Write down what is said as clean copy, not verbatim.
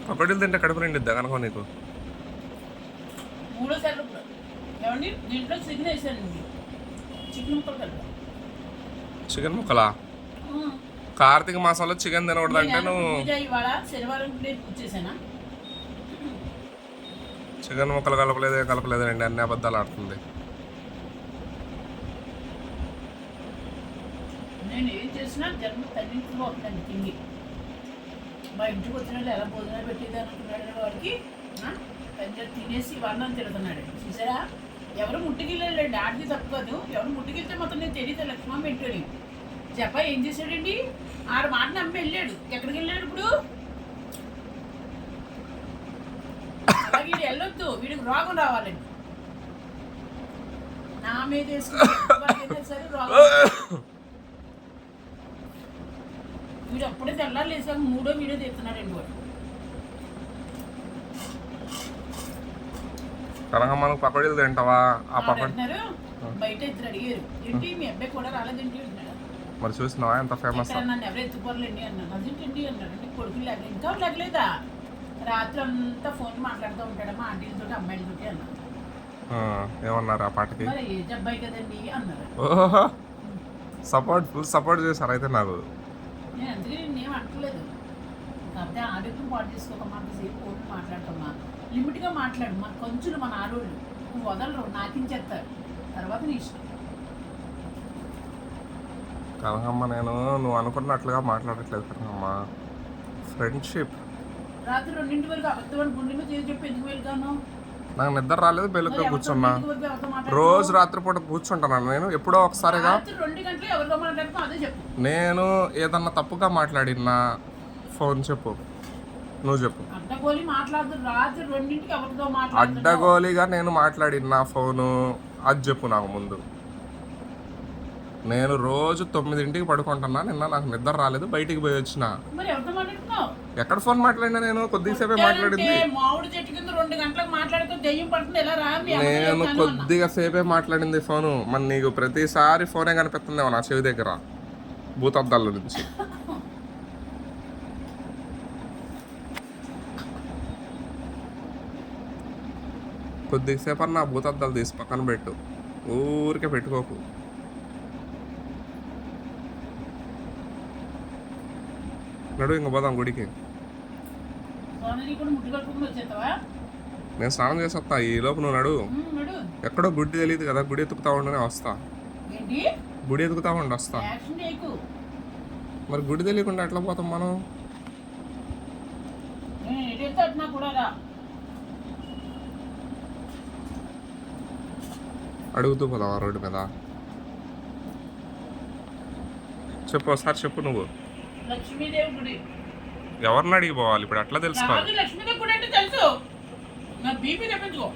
పకోడీలు తింటే కడుపు నిండిద్దా కనుక నీకు? మూడోసారి ఏమండి దీంట్లో చికెన్ వేసానండి, చికెన్ ముక్కలు కలిపా. చికెన్ ముక్కలా? కార్తీక మాసంలో చికెన్ తినకూడదు అంటే నువ్వు ఇవాళ శనివారం వచ్చేసానా? చికెన్ ముక్కలు కలపలేదండి, అన్ని అబద్ధాలు ఆడుతుంది. నేను ఏం చేసినా జన్మ తల్లింటికి పోతుందండి తిండి. మా ఇంటికి వచ్చినట్టు ఎలా భోజనాలు పెట్టేది అనుకున్నాడు వాడికి. పెద్ద తినేసి వర్ణం తిడుతున్నాడు. చూసారా, ఎవరు ముట్టుకెళ్ళాడండి, ఆడిది తప్పు కాదు. ఎవరు ముట్టుకెళ్తే మొత్తం నేను తెలియదు లక్ష్మమ్మ పెట్టాడు. చెప్ప ఏం చేశాడండి, ఆడ మాట నమ్మి వెళ్ళాడు. ఎక్కడికి వెళ్ళాడు ఇప్పుడు? అలాగే వీడు వెళ్ళొద్దు, వీడికి రోగం రావాలండి. నా మీద వేసుకుని సరే రోగం. వీడు అప్పుడే తెల్లారు వేసాక మూడో వీడియో తీస్తున్నాడండి వాడు. మనకు పకోడీలు తింటావా? ఆ అంటున్నారు బయట ఇద్దరు అడిగారు, ఏంటి మీ అబ్బాయి కూడా రాలేదేంటి అంటున్నాడు. మరి చూసినావా ఎంత ఫేమస్? నన్ను ఎవరు ఎత్తుకోరలేండి అన్నాను. అదేంటండి అన్నాడు. అంటే కొడుకులు లేక ఇంకా లేకలేదా, రాత్రి అంతా ఫోన్ మాట్లాడుతూ ఉంటాడమ్మా ఆంటీలతో అమ్మాయిలతోటి అన్నాను. ఏమన్నారు ఆ పాటకి? మరి ఏజ్ అబ్బాయి కదండి అన్నారు. ఓహో, ఫుల్ సపోర్ట్ చేశారు అయితే నాకు. నేను అందుకే నేనేం అంటలేదు. కాకపోతే ఆరోగ్యం పాటు చేసుకోకమ్మా, అంతసేపు ఫోన్ మాట్లాడతామా, లిమిట్గా మాట్లాడు. మన కొంచెం మన ఆడోళ్ళు నువ్వు వదలరు, నాకించేస్తారు, తర్వాత నీ ఇష్టం. కనకమ్మ, నేను నువ్వు అనుకున్నట్లుగా మాట్లాడట్లేదు కనకమ్మ. ఫ్రెండ్షిప్. రాత్రి 2 వరకు అబద్ధం గుండె మీద చెప్పి ఎందుకు వెళ్తాను? నాకు నిద్ర రాలేదు, బెల్లుతో కూర్చున్నా. రోజు రాత్రిపూట కూర్చుంటాను నేను, ఎప్పుడో ఒకసారిగా. 2 గంటలు ఎవరితో మాట్లాడుతావు అదే చెప్పు. నేను ఏదన్నా తప్పుగా మాట్లాడినా ఫోన్ చెప్పు, నువ్వు చెప్పు. అడ్డగోలి మాట్లాడుతూ రాత్రి 2ంటికి ఎవరితో మాట్లాడుతావు? అడ్డగోలిగా నేను మాట్లాడినా ఫోను అది చెప్పు నాకు ముందు. నేను రోజు 9ంటికి పడుకుంటున్నా. నిన్న నాకు నిద్ర రాలేదు, బయటికి పోయి వచ్చిన. మరి ఎవరితో మాట్లాడుతున్నావు? ఎక్కడ ఫోన్ మాట్లాడినా? నేను కొద్దిసేపే మాట్లాడింది. మామిడి చెట్టు కింద 2 గంటలకు మాట్లాడితే దెయ్యం పడుతుంది ఎలా రా? నేను కొద్దిగా సేపే మాట్లాడింది ఫోను. మరి నీకు ప్రతిసారి ఫోనే కనిపిస్తుందేమో నా చెవి దగ్గర భూతద్దాల నుంచి. కొద్దిసేపు అన్న భూతద్దాలు తీసి పక్కన పెట్టు, ఊరికే పెట్టుకోకు. నడు, ఇంక పోదాం గుడికి. నేను స్నానం చేసి వస్తా, ఈ లోపు నువ్వు నడు. ఎక్కడో గుడి తెలియదు కదా, గుడి ఎత్తుకుతా ఉండనే వస్తా. గుడి ఎత్తుకుతా ఉండి వస్తా. మరి గుడి తెలియకుండా ఎట్లా పోతాం మనం? అడుగుతూ పోదాం ఆ రోడ్డు మీద. చెప్పు ఒకసారి చెప్పు నువ్వు. లక్ష్మీదేవి గుడి. ఎవరిని అడిగి పోవాలి ఇప్పుడు? అట్లా తెలుసుకోవాలి. లక్ష్మీదేవి గుడి అంటే తెలుసు, నా బీపీ తెప్పించుకో.